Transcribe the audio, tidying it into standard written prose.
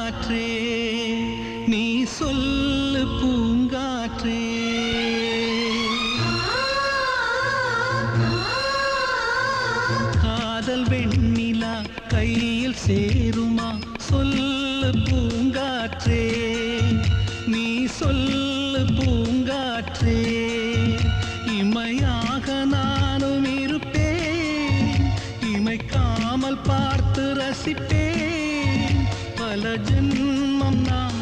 பூங்காற்றே நீ சொல்லு பூங்காற்றே காதல் வெண்ணிலா கையில் சேருமா சொல்லு பூங்காற்றே நீ சொல்லு பூங்காற்றே இமையாக நானும் இருப்பேன் இமைக்காமல் பார்த்து ரசிப்பேன் பல ஜென்மம் நாம்